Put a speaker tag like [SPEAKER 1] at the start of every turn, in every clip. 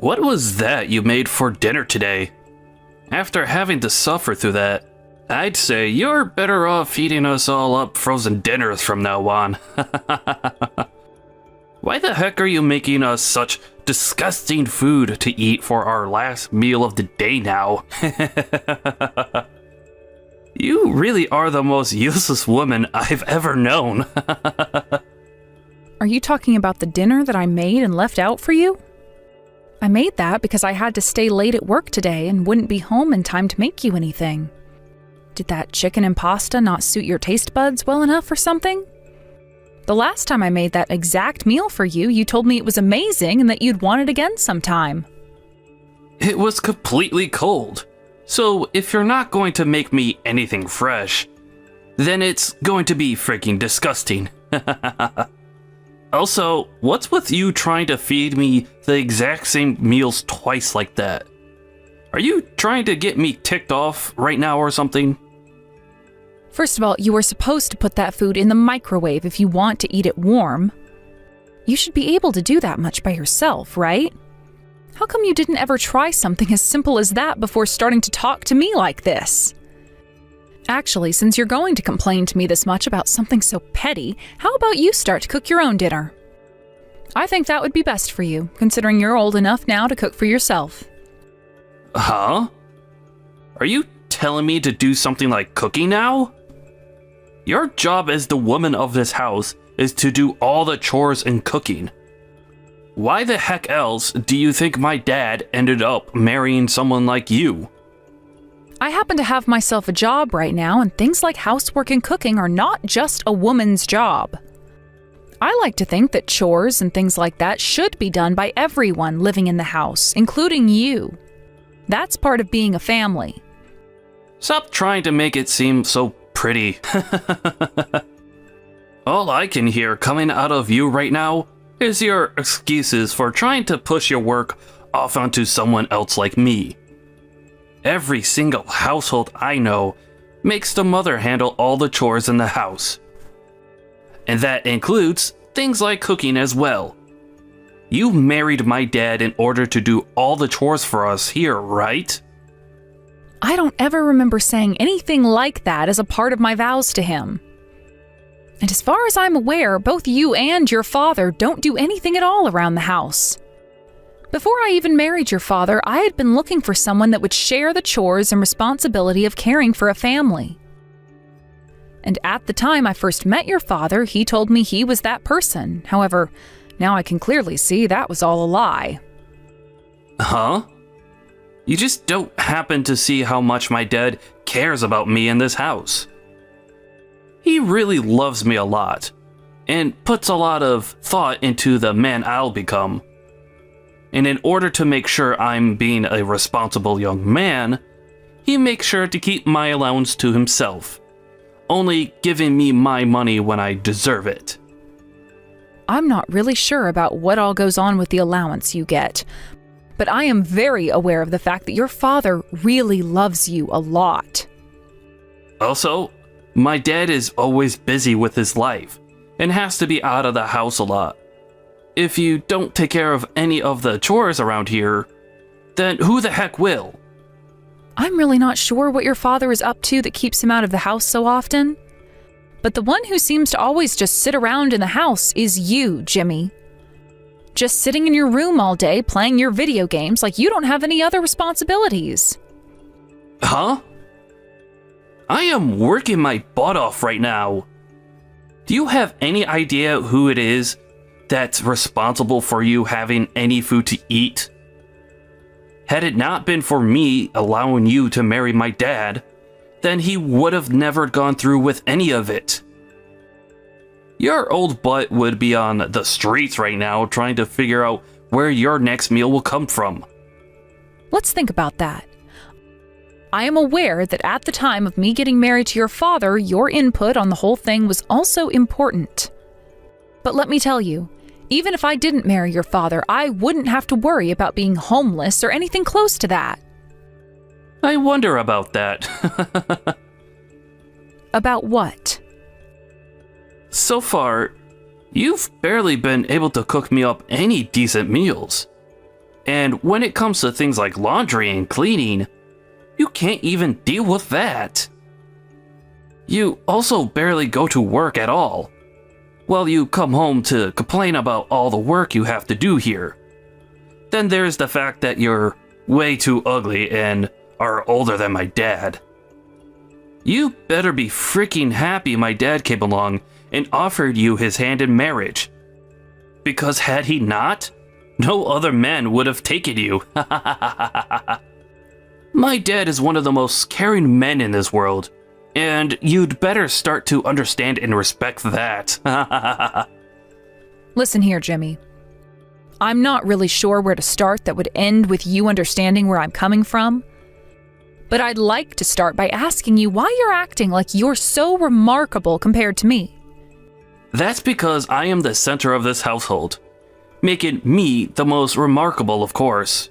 [SPEAKER 1] What was that you made for dinner today? After having to suffer through that, I'd say you're better off eating us all up frozen dinners from now on. Why the heck are you making us such disgusting food to eat for our last meal of the day now? You really are the most useless woman I've ever known.
[SPEAKER 2] Are you talking about the dinner that I made and left out for you? I made that because I had to stay late at work today and wouldn't be home in time to make you anything. Did that chicken and pasta not suit your taste buds well enough or something? The last time I made that exact meal for you, you told me it was amazing and that you'd want it again sometime.
[SPEAKER 1] It was completely cold. So if you're not going to make me anything fresh, then it's going to be freaking disgusting. Also, what's with you trying to feed me the exact same meals twice like that? Are you trying to get me ticked off right now or something?
[SPEAKER 2] First of all, you were supposed to put that food in the microwave if you want to eat it warm. You should be able to do that much by yourself, right? How come you didn't ever try something as simple as that before starting to talk to me like this? Actually, since you're going to complain to me this much about something so petty, how about you start to cook your own dinner? I think that would be best for you, considering you're old enough now to cook for yourself.
[SPEAKER 1] Huh? Are you telling me to do something like cooking now? Your job as the woman of this house is to do all the chores and cooking. Why the heck else do you think my dad ended up marrying someone like you?
[SPEAKER 2] I happen to have myself a job right now, and things like housework and cooking are not just a woman's job. I like to think that chores and things like that should be done by everyone living in the house, including you. That's part of being a family.
[SPEAKER 1] Stop trying to make it seem so pretty. All I can hear coming out of you right now is your excuses for trying to push your work off onto someone else like me. Every single household I know makes the mother handle all the chores in the house. And that includes things like cooking as well. You married my dad in order to do all the chores for us here, right?
[SPEAKER 2] I don't ever remember saying anything like that as a part of my vows to him. And as far as I'm aware, both you and your father don't do anything at all around the house. Before I even married your father, I had been looking for someone that would share the chores and responsibility of caring for a family. And at the time I first met your father, he told me he was that person. However, now I can clearly see that was all a lie.
[SPEAKER 1] Huh? You just don't happen to see how much my dad cares about me in this house. He really loves me a lot, and puts a lot of thought into the man I'll become. And in order to make sure I'm being a responsible young man, he makes sure to keep my allowance to himself, only giving me my money when I deserve it.
[SPEAKER 2] I'm not really sure about what all goes on with the allowance you get, but I am very aware of the fact that your father really loves you a lot.
[SPEAKER 1] Also, my dad is always busy with his life and has to be out of the house a lot. If you don't take care of any of the chores around here, then who the heck will?
[SPEAKER 2] I'm really not sure what your father is up to that keeps him out of the house so often. But the one who seems to always just sit around in the house is you, Jimmy. Just sitting in your room all day playing your video games like you don't have any other responsibilities.
[SPEAKER 1] Huh? I am working my butt off right now. Do you have any idea who it is that's responsible for you having any food to eat? Had it not been for me allowing you to marry my dad, then he would have never gone through with any of it. Your old butt would be on the streets right now trying to figure out where your next meal will come from.
[SPEAKER 2] Let's think about that. I am aware that at the time of me getting married to your father, your input on the whole thing was also important. But let me tell you, even if I didn't marry your father, I wouldn't have to worry about being homeless or anything close to that.
[SPEAKER 1] I wonder about that.
[SPEAKER 2] About what?
[SPEAKER 1] So far, you've barely been able to cook me up any decent meals. And when it comes to things like laundry and cleaning, you can't even deal with that. You also barely go to work at all. Well, you come home to complain about all the work you have to do here. Then there's the fact that you're way too ugly and are older than my dad. You better be freaking happy my dad came along and offered you his hand in marriage. Because had he not, no other man would have taken you. My dad is one of the most caring men in this world, and you'd better start to understand and respect that.
[SPEAKER 2] Listen here, Jimmy. I'm not really sure where to start that would end with you understanding where I'm coming from. But I'd like to start by asking you why you're acting like you're so remarkable compared to me.
[SPEAKER 1] That's because I am the center of this household, making me the most remarkable, of course.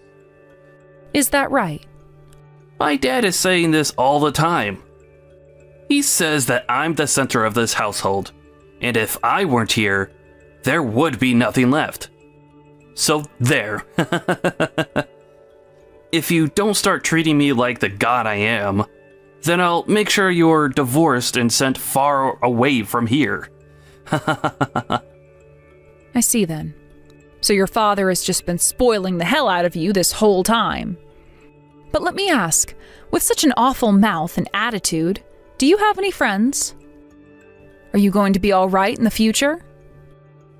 [SPEAKER 2] Is that right?
[SPEAKER 1] My dad is saying this all the time. He says that I'm the center of this household, and if I weren't here, there would be nothing left. So there. If you don't start treating me like the god I am, then I'll make sure you're divorced and sent far away from here.
[SPEAKER 2] I see then. So your father has just been spoiling the hell out of you this whole time. But let me ask, with such an awful mouth and attitude, do you have any friends? Are you going to be all right in the future?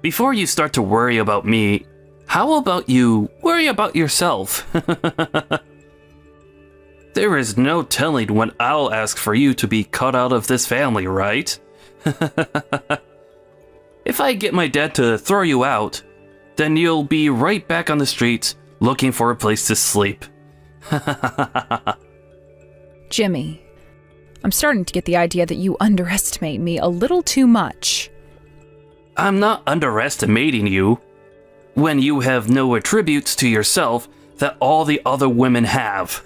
[SPEAKER 1] Before you start to worry about me, how about you worry about yourself? There is no telling when I'll ask for you to be cut out of this family, right? If I get my dad to throw you out, then you'll be right back on the streets looking for a place to sleep.
[SPEAKER 2] Jimmy, I'm starting to get the idea that you underestimate me a little too much.
[SPEAKER 1] I'm not underestimating you. When you have no attributes to yourself that all the other women have.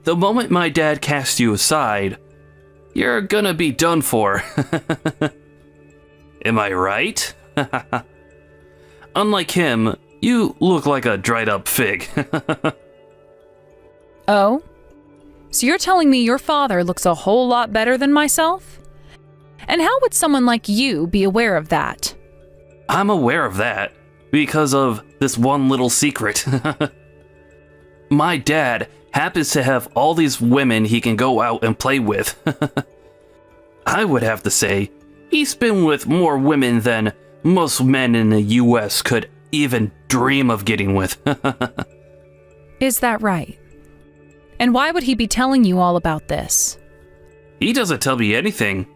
[SPEAKER 1] The moment my dad casts you aside, you're gonna be done for. Am I right? Unlike him, you look like a dried up fig.
[SPEAKER 2] Oh? So you're telling me your father looks a whole lot better than myself? And how would someone like you be aware of that?
[SPEAKER 1] I'm aware of that because of this one little secret. My dad happens to have all these women he can go out and play with. I would have to say, he's been with more women than most men in the US could even dream of getting with.
[SPEAKER 2] Is that right? And why would he be telling you all about this?
[SPEAKER 1] He doesn't tell me anything.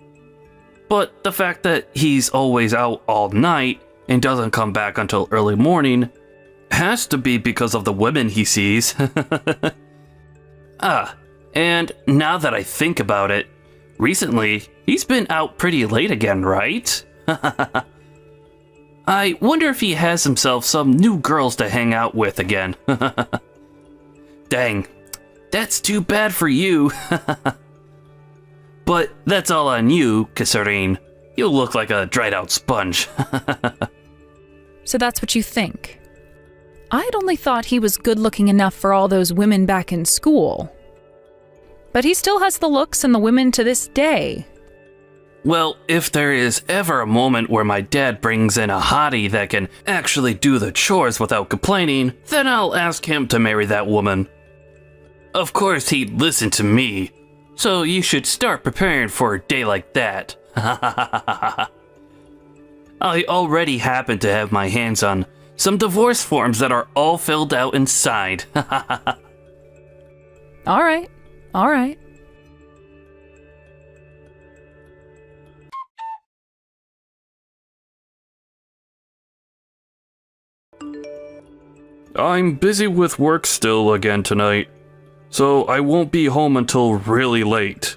[SPEAKER 1] But the fact that he's always out all night and doesn't come back until early morning has to be because of the women he sees. And now that I think about it, recently he's been out pretty late again, right? I wonder if he has himself some new girls to hang out with again. Dang, that's too bad for you. But that's all on you, considering you look like a dried out sponge.
[SPEAKER 2] So that's what you think? I'd only thought he was good looking enough for all those women back in school. But he still has the looks and the women to this day.
[SPEAKER 1] Well, if there is ever a moment where my dad brings in a hottie that can actually do the chores without complaining, then I'll ask him to marry that woman. Of course, he'd listen to me. So you should start preparing for a day like that. I already happen to have my hands on some divorce forms that are all filled out inside.
[SPEAKER 2] All right.
[SPEAKER 1] I'm busy with work still again tonight, so I won't be home until really late.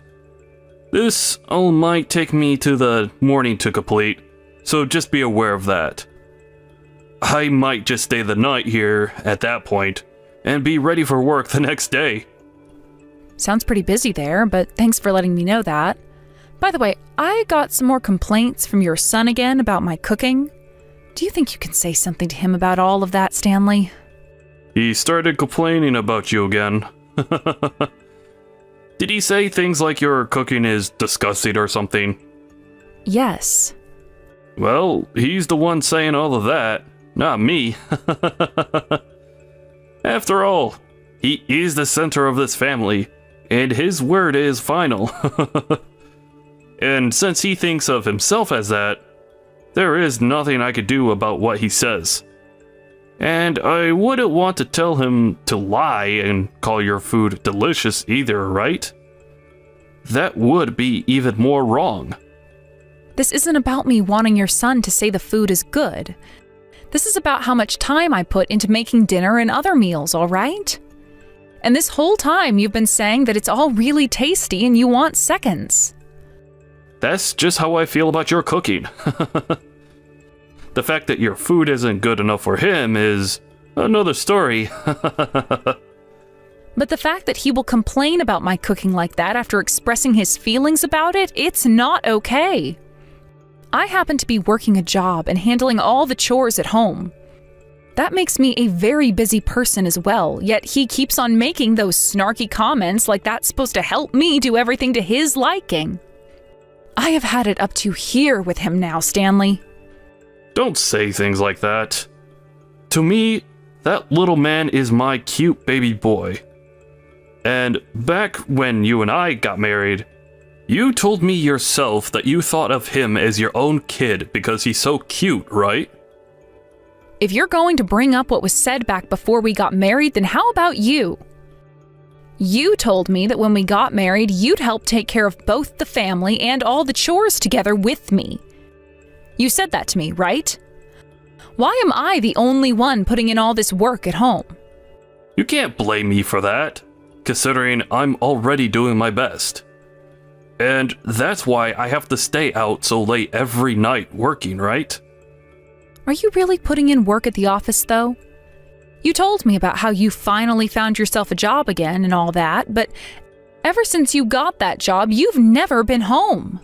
[SPEAKER 1] This all might take me to the morning to complete, so just be aware of that. I might just stay the night here at that point, and be ready for work the next day.
[SPEAKER 2] Sounds pretty busy there, but thanks for letting me know that. By the way, I got some more complaints from your son again about my cooking. Do you think you can say something to him about all of that, Stanley?
[SPEAKER 1] He started complaining about you again. Did he say things like your cooking is disgusting or something?
[SPEAKER 2] Yes.
[SPEAKER 1] Well, he's the one saying all of that, not me. After all, he is the center of this family, and his word is final. And since he thinks of himself as that, there is nothing I could do about what he says. And I wouldn't want to tell him to lie and call your food delicious either, right? That would be even more wrong.
[SPEAKER 2] This isn't about me wanting your son to say the food is good. This is about how much time I put into making dinner and other meals, all right? And this whole time you've been saying that it's all really tasty and you want seconds.
[SPEAKER 1] That's just how I feel about your cooking. The fact that your food isn't good enough for him is another story.
[SPEAKER 2] But the fact that he will complain about my cooking like that after expressing his feelings about it, it's not okay. I happen to be working a job and handling all the chores at home. That makes me a very busy person as well, yet he keeps on making those snarky comments like that's supposed to help me do everything to his liking. I have had it up to here with him now, Stanley.
[SPEAKER 1] Don't say things like that. To me, that little man is my cute baby boy. And back when you and I got married, you told me yourself that you thought of him as your own kid because he's so cute, right?
[SPEAKER 2] If you're going to bring up what was said back before we got married, then how about you? You told me that when we got married, you'd help take care of both the family and all the chores together with me. You said that to me, right? Why am I the only one putting in all this work at home?
[SPEAKER 1] You can't blame me for that, considering I'm already doing my best. And that's why I have to stay out so late every night working, right?
[SPEAKER 2] Are you really putting in work at the office, though? You told me about how you finally found yourself a job again and all that, but ever since you got that job, you've never been home.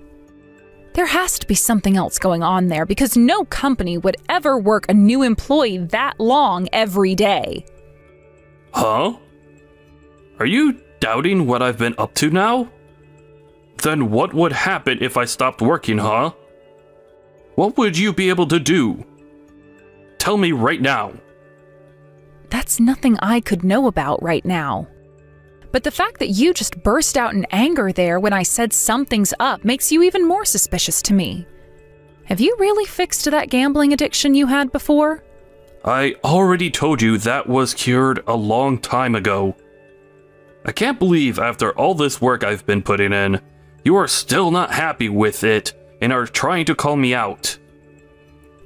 [SPEAKER 2] There has to be something else going on there because no company would ever work a new employee that long every day.
[SPEAKER 1] Huh? Are you doubting what I've been up to now? Then what would happen if I stopped working, huh? What would you be able to do? Tell me right now.
[SPEAKER 2] That's nothing I could know about right now. But the fact that you just burst out in anger there when I said something's up makes you even more suspicious to me. Have you really fixed that gambling addiction you had before?
[SPEAKER 1] I already told you that was cured a long time ago. I can't believe after all this work I've been putting in, you are still not happy with it and are trying to call me out.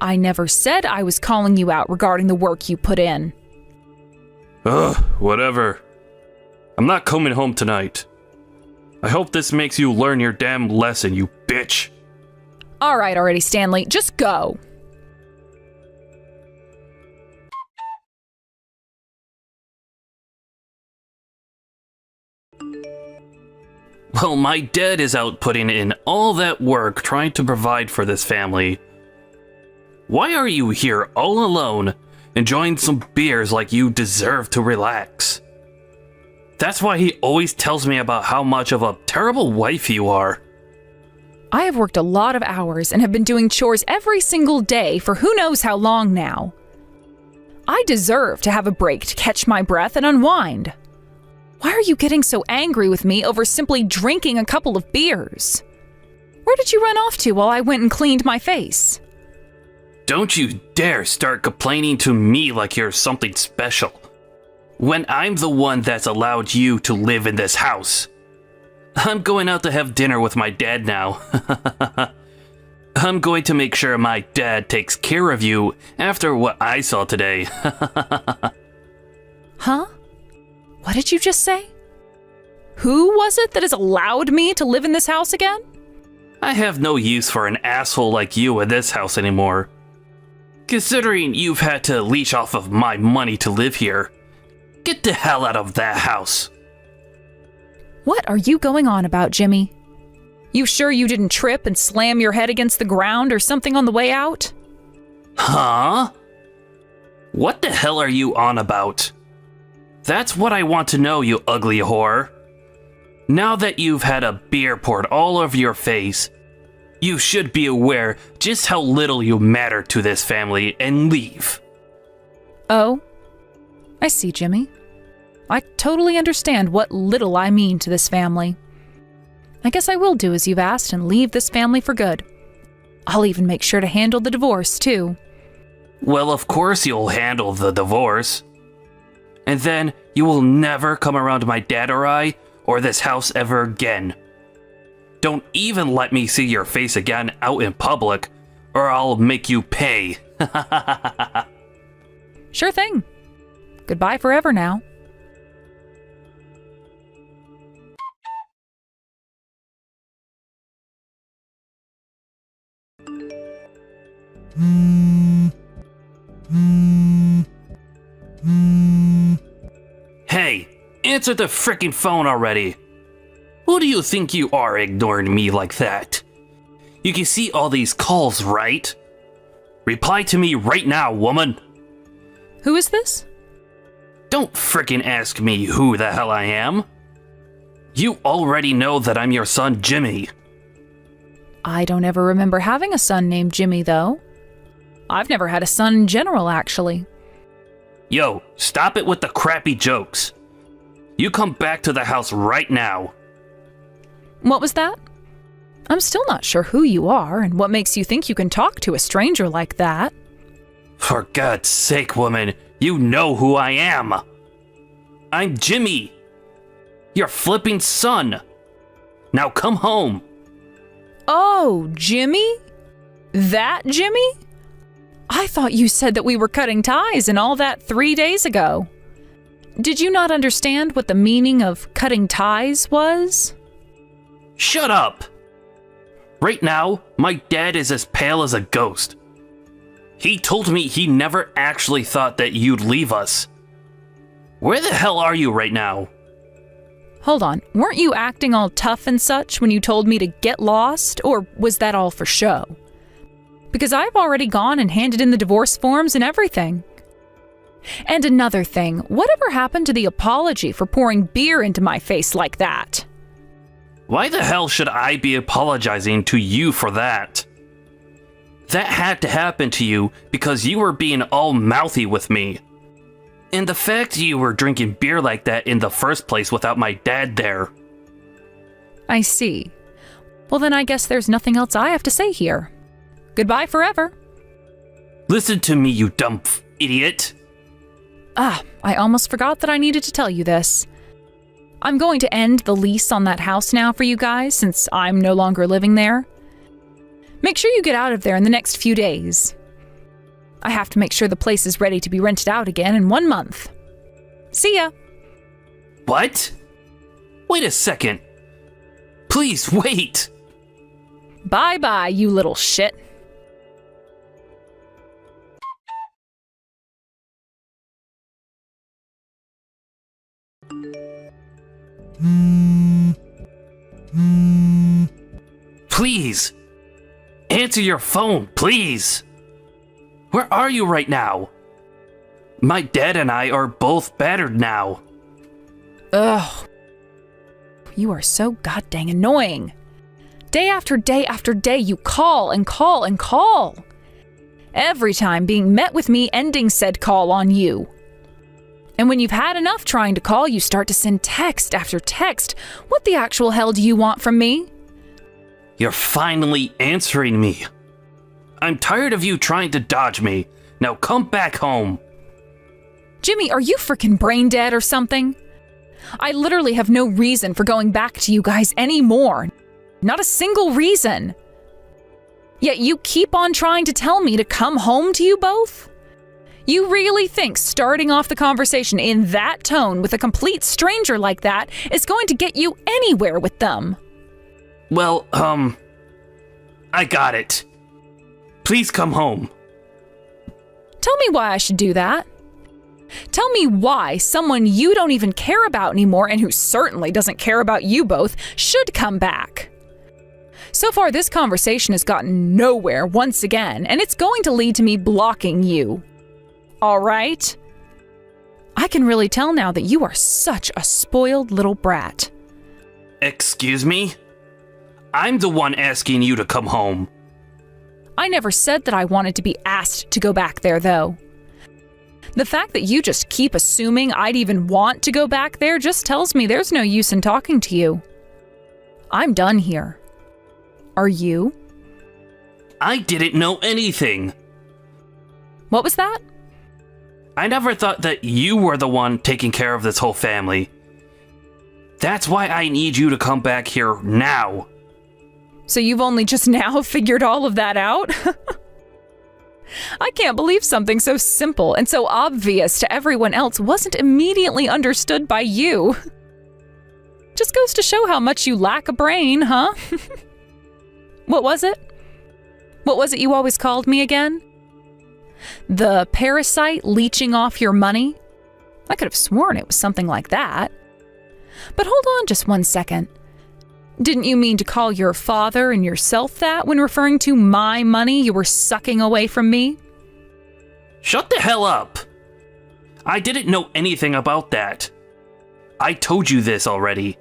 [SPEAKER 2] I never said I was calling you out regarding the work you put in.
[SPEAKER 1] Ugh, whatever. I'm not coming home tonight. I hope this makes you learn your damn lesson, you bitch.
[SPEAKER 2] All right already, Stanley, just go.
[SPEAKER 1] Well, my dad is out putting in all that work trying to provide for this family. Why are you here all alone, enjoying some beers like you deserve to relax? That's why he always tells me about how much of a terrible wife you are.
[SPEAKER 2] I have worked a lot of hours and have been doing chores every single day for who knows how long now. I deserve to have a break to catch my breath and unwind. Why are you getting so angry with me over simply drinking a couple of beers? Where did you run off to while I went and cleaned my face?
[SPEAKER 1] Don't you dare start complaining to me like you're something special, when I'm the one that's allowed you to live in this house. I'm going out to have dinner with my dad now. I'm going to make sure my dad takes care of you after what I saw today.
[SPEAKER 2] Huh? What did you just say? Who was it that has allowed me to live in this house again?
[SPEAKER 1] I have no use for an asshole like you in this house anymore. Considering you've had to leech off of my money to live here, get the hell out of that house.
[SPEAKER 2] What are you going on about, Jimmy? You sure you didn't trip and slam your head against the ground or something on the way out?
[SPEAKER 1] Huh? What the hell are you on about? That's what I want to know, you ugly whore. Now that you've had a beer poured all over your face, you should be aware just how little you matter to this family and leave.
[SPEAKER 2] Oh, I see, Jimmy. I totally understand what little I mean to this family. I guess I will do as you've asked and leave this family for good. I'll even make sure to handle the divorce, too.
[SPEAKER 1] Well, of course you'll handle the divorce. And then you will never come around my dad or I, or this house ever again. Don't even let me see your face again out in public, or I'll make you pay.
[SPEAKER 2] Sure thing. Goodbye forever now.
[SPEAKER 1] Hey, answer the frickin' phone already. Who do you think you are ignoring me like that? You can see all these calls, right? Reply to me right now, woman.
[SPEAKER 2] Who is this?
[SPEAKER 1] Don't frickin' ask me who the hell I am. You already know that I'm your son, Jimmy.
[SPEAKER 2] I don't ever remember having a son named Jimmy, though. I've never had a son in general, actually.
[SPEAKER 1] Yo, stop it with the crappy jokes. You come back to the house right now.
[SPEAKER 2] What was that? I'm still not sure who you are and what makes you think you can talk to a stranger like that.
[SPEAKER 1] For God's sake, woman, you know who I am. I'm Jimmy, your flipping son. Now come home.
[SPEAKER 2] Oh, Jimmy? That Jimmy? I thought you said that we were cutting ties and all that 3 days ago. Did you not understand what the meaning of cutting ties was?
[SPEAKER 1] Shut up! Right now, my dad is as pale as a ghost. He told me he never actually thought that you'd leave us. Where the hell are you right now?
[SPEAKER 2] Hold on, weren't you acting all tough and such when you told me to get lost, or was that all for show? Because I've already gone and handed in the divorce forms and everything. And another thing, whatever happened to the apology for pouring beer into my face like that?
[SPEAKER 1] Why the hell should I be apologizing to you for that? That had to happen to you because you were being all mouthy with me. And the fact you were drinking beer like that in the first place without my dad there.
[SPEAKER 2] I see. Well, then I guess there's nothing else I have to say here. Goodbye forever.
[SPEAKER 1] Listen to me, you dumb idiot.
[SPEAKER 2] I almost forgot that I needed to tell you this. I'm going to end the lease on that house now for you guys since I'm no longer living there. Make sure you get out of there in the next few days. I have to make sure the place is ready to be rented out again in 1 month. See ya.
[SPEAKER 1] What? Wait a second. Please wait.
[SPEAKER 2] Bye-bye, you little shit.
[SPEAKER 1] Please. Answer your phone, please. Where are you right now? My dad and I are both battered now.
[SPEAKER 2] Ugh. You are so goddamn annoying. Day after day after day, you call and call and call. Every time being met with me ending said call on you. And when you've had enough trying to call, you start to send text after text. What the actual hell do you want from me?
[SPEAKER 1] You're finally answering me. I'm tired of you trying to dodge me. Now come back home.
[SPEAKER 2] Jimmy, are you freaking brain dead or something? I literally have no reason for going back to you guys anymore. Not a single reason. Yet you keep on trying to tell me to come home to you both? You really think starting off the conversation in that tone with a complete stranger like that is going to get you anywhere with them?
[SPEAKER 1] Well, I got it. Please come home.
[SPEAKER 2] Tell me why I should do that. Tell me why someone you don't even care about anymore and who certainly doesn't care about you both should come back. So far, this conversation has gotten nowhere once again, and it's going to lead to me blocking you. All right? I can really tell now that you are such a spoiled little brat.
[SPEAKER 1] Excuse me? I'm the one asking you to come home.
[SPEAKER 2] I never said that I wanted to be asked to go back there, though. The fact that you just keep assuming I'd even want to go back there just tells me there's no use in talking to you. I'm done here. Are you?
[SPEAKER 1] I didn't know anything.
[SPEAKER 2] What was that?
[SPEAKER 1] I never thought that you were the one taking care of this whole family. That's why I need you to come back here now.
[SPEAKER 2] So you've only just now figured all of that out? I can't believe something so simple and so obvious to everyone else wasn't immediately understood by you. Just goes to show how much you lack a brain, huh? What was it? What was it you always called me again? The parasite leeching off your money? I could have sworn it was something like that. But hold on just one second. Didn't you mean to call your father and yourself that when referring to my money you were sucking away from me?
[SPEAKER 1] Shut the hell up! I didn't know anything about that. I told you this already.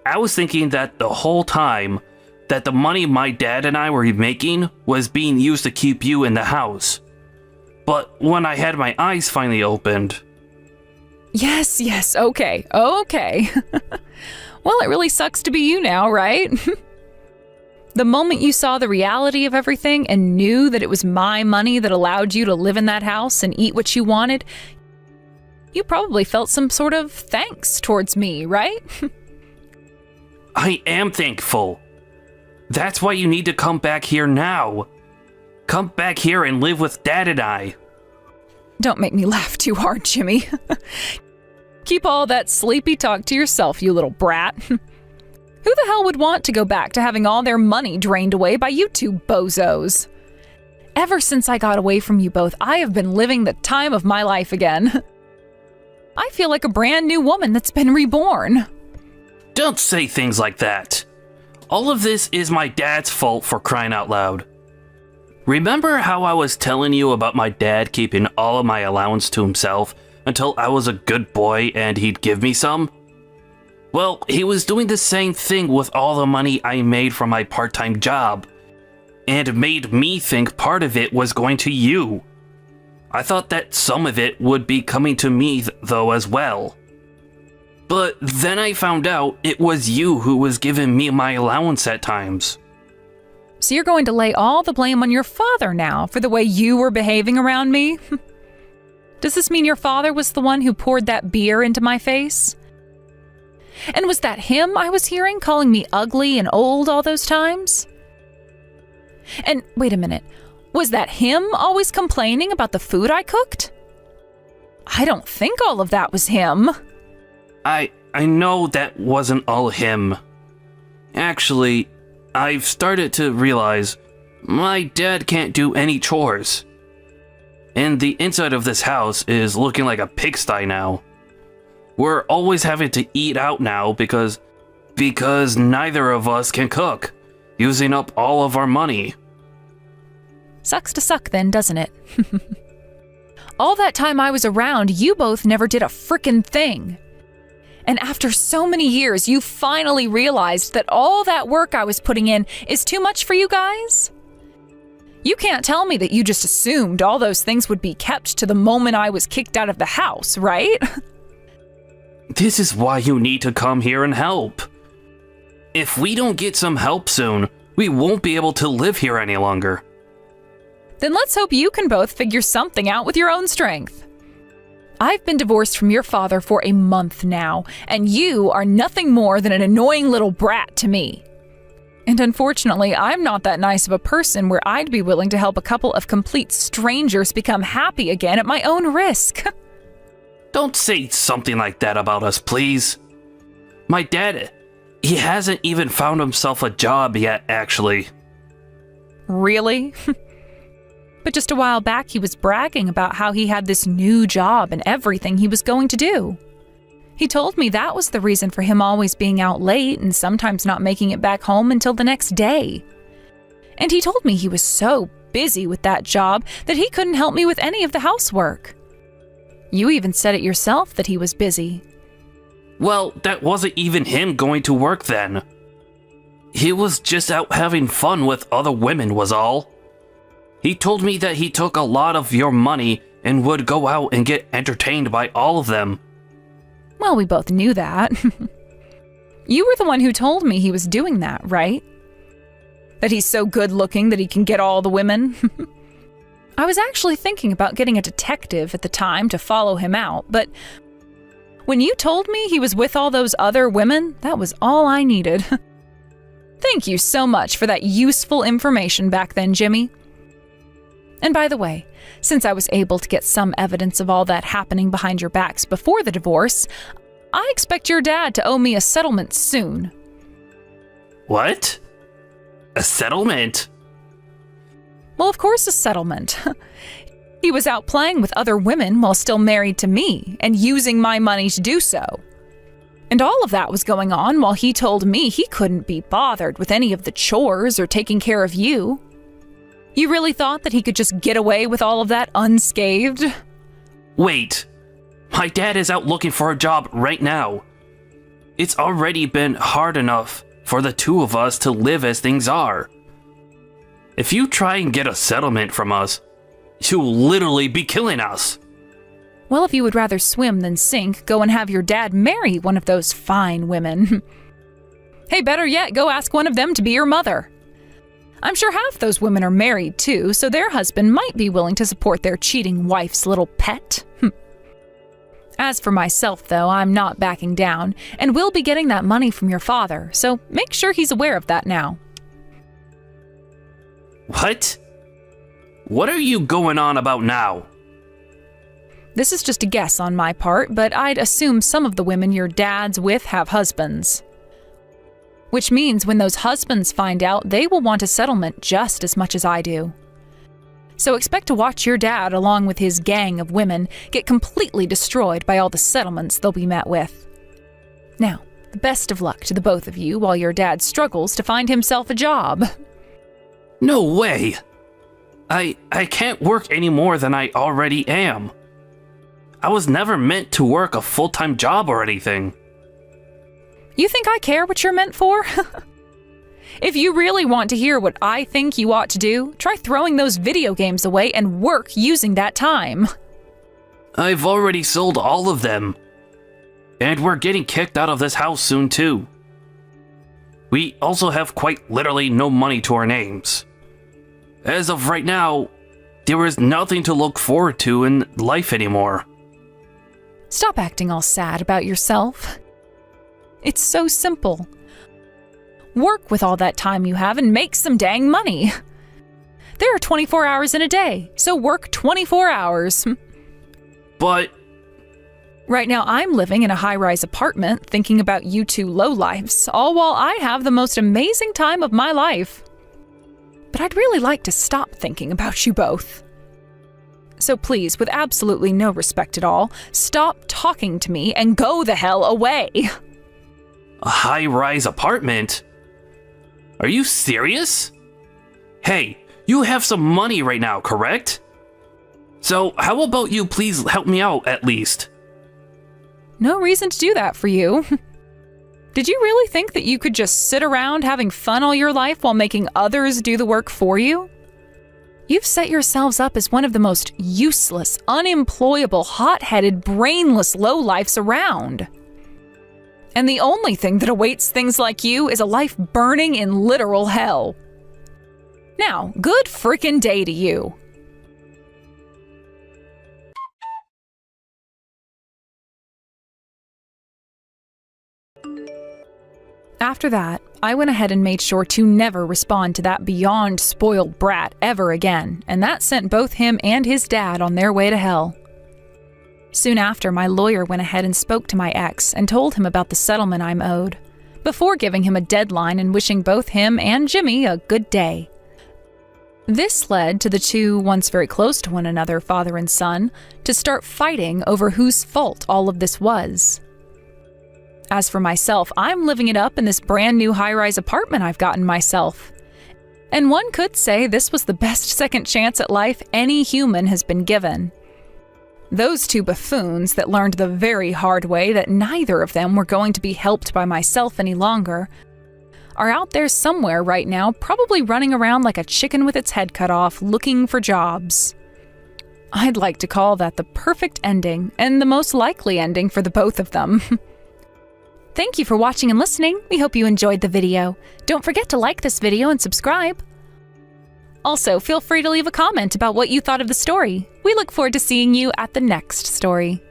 [SPEAKER 1] I was thinking that the whole time that the money my dad and I were making was being used to keep you in the house. But when I had my eyes finally opened...
[SPEAKER 2] Yes, okay. Well, it really sucks to be you now, right? The moment you saw the reality of everything and knew that it was my money that allowed you to live in that house and eat what you wanted, you probably felt some sort of thanks towards me, right?
[SPEAKER 1] I am thankful. That's why you need to come back here now. Come back here and live with Dad and I.
[SPEAKER 2] Don't make me laugh too hard, Jimmy. Keep all that sleepy talk to yourself, you little brat. Who the hell would want to go back to having all their money drained away by you two bozos? Ever since I got away from you both, I have been living the time of my life again. I feel like a brand new woman that's been reborn.
[SPEAKER 1] Don't say things like that. All of this is my dad's fault, for crying out loud. Remember how I was telling you about my dad keeping all of my allowance to himself until I was a good boy and he'd give me some? Well, he was doing the same thing with all the money I made from my part-time job, and made me think part of it was going to you. I thought that some of it would be coming to me, though, as well. But then I found out it was you who was giving me my allowance at times.
[SPEAKER 2] So you're going to lay all the blame on your father now for the way you were behaving around me? Does this mean your father was the one who poured that beer into my face? And was that him I was hearing calling me ugly and old all those times? And wait a minute, was that him always complaining about the food I cooked? I don't think all of that was him.
[SPEAKER 1] I know that wasn't all him. Actually, I've started to realize my dad can't do any chores. And the inside of this house is looking like a pigsty now. We're always having to eat out now because neither of us can cook, using up all of our money.
[SPEAKER 2] Sucks to suck then, doesn't it? All that time I was around, you both never did a frickin' thing. And after so many years, you finally realized that all that work I was putting in is too much for you guys? You can't tell me that you just assumed all those things would be kept to the moment I was kicked out of the house, right?
[SPEAKER 1] This is why you need to come here and help. If we don't get some help soon, we won't be able to live here any longer.
[SPEAKER 2] Then let's hope you can both figure something out with your own strength. I've been divorced from your father for a month now, and you are nothing more than an annoying little brat to me. And unfortunately, I'm not that nice of a person where I'd be willing to help a couple of complete strangers become happy again at my own risk.
[SPEAKER 1] Don't say something like that about us, please. My dad, he hasn't even found himself a job yet, actually.
[SPEAKER 2] Really? But just a while back, he was bragging about how he had this new job and everything he was going to do. He told me that was the reason for him always being out late and sometimes not making it back home until the next day. And he told me he was so busy with that job that he couldn't help me with any of the housework. You even said it yourself that he was busy.
[SPEAKER 1] Well, that wasn't even him going to work then. He was just out having fun with other women was all. He told me that he took a lot of your money and would go out and get entertained by all of them.
[SPEAKER 2] Well, we both knew that. You were the one who told me he was doing that, right? That he's so good looking that he can get all the women? I was actually thinking about getting a detective at the time to follow him out, but when you told me he was with all those other women, that was all I needed. Thank you so much for that useful information back then, Jimmy. And by the way, since I was able to get some evidence of all that happening behind your backs before the divorce, I expect your dad to owe me a settlement soon.
[SPEAKER 1] What? A settlement?
[SPEAKER 2] Well, of course, a settlement. He was out playing with other women while still married to me and using my money to do so. And all of that was going on while he told me he couldn't be bothered with any of the chores or taking care of you. You really thought that he could just get away with all of that unscathed?
[SPEAKER 1] Wait. My dad is out looking for a job right now. It's already been hard enough for the two of us to live as things are. If you try and get a settlement from us, you'll literally be killing us.
[SPEAKER 2] Well, if you would rather swim than sink, go and have your dad marry one of those fine women. Hey, better yet, go ask one of them to be your mother. I'm sure half those women are married too, so their husband might be willing to support their cheating wife's little pet. As for myself, though, I'm not backing down, and will be getting that money from your father, so make sure he's aware of that now.
[SPEAKER 1] What? What are you going on about now?
[SPEAKER 2] This is just a guess on my part, but I'd assume some of the women your dad's with have husbands. Which means when those husbands find out, they will want a settlement just as much as I do. So expect to watch your dad, along with his gang of women, get completely destroyed by all the settlements they'll be met with. Now, the best of luck to the both of you while your dad struggles to find himself a job.
[SPEAKER 1] No way! I can't work any more than I already am. I was never meant to work a full-time job or anything.
[SPEAKER 2] You think I care what you're meant for? If you really want to hear what I think you ought to do, try throwing those video games away and work using that time.
[SPEAKER 1] I've already sold all of them. And we're getting kicked out of this house soon too. We also have quite literally no money to our names. As of right now, there is nothing to look forward to in life anymore.
[SPEAKER 2] Stop acting all sad about yourself. It's so simple. Work with all that time you have and make some dang money. There are 24 hours in a day, so work 24 hours.
[SPEAKER 1] But
[SPEAKER 2] right now I'm living in a high-rise apartment thinking about you two lowlifes, all while I have the most amazing time of my life. But I'd really like to stop thinking about you both. So please, with absolutely no respect at all, stop talking to me and go the hell away.
[SPEAKER 1] a high-rise apartment? Are you serious? Hey, you have some money right now, correct? So how about you please help me out at least?
[SPEAKER 2] No reason to do that for you. Did you really think that you could just sit around having fun all your life while making others do the work for you? You've set yourselves up as one of the most useless, unemployable, hot-headed, brainless lowlifes around. And the only thing that awaits things like you is a life burning in literal hell. Now, good frickin' day to you. After that, I went ahead and made sure to never respond to that beyond spoiled brat ever again, and that sent both him and his dad on their way to hell. Soon after, my lawyer went ahead and spoke to my ex and told him about the settlement I'm owed, before giving him a deadline and wishing both him and Jimmy a good day. This led to the two, once very close to one another, father and son, to start fighting over whose fault all of this was. As for myself, I'm living it up in this brand new high-rise apartment I've gotten myself. And one could say this was the best second chance at life any human has been given. Those two buffoons that learned the very hard way that neither of them were going to be helped by myself any longer are out there somewhere right now, probably running around like a chicken with its head cut off, looking for jobs. I'd like to call that the perfect ending, and the most likely ending for the both of them. Thank you for watching and listening. We hope you enjoyed the video. Don't forget to like this video and subscribe. Also, feel free to leave a comment about what you thought of the story. We look forward to seeing you at the next story.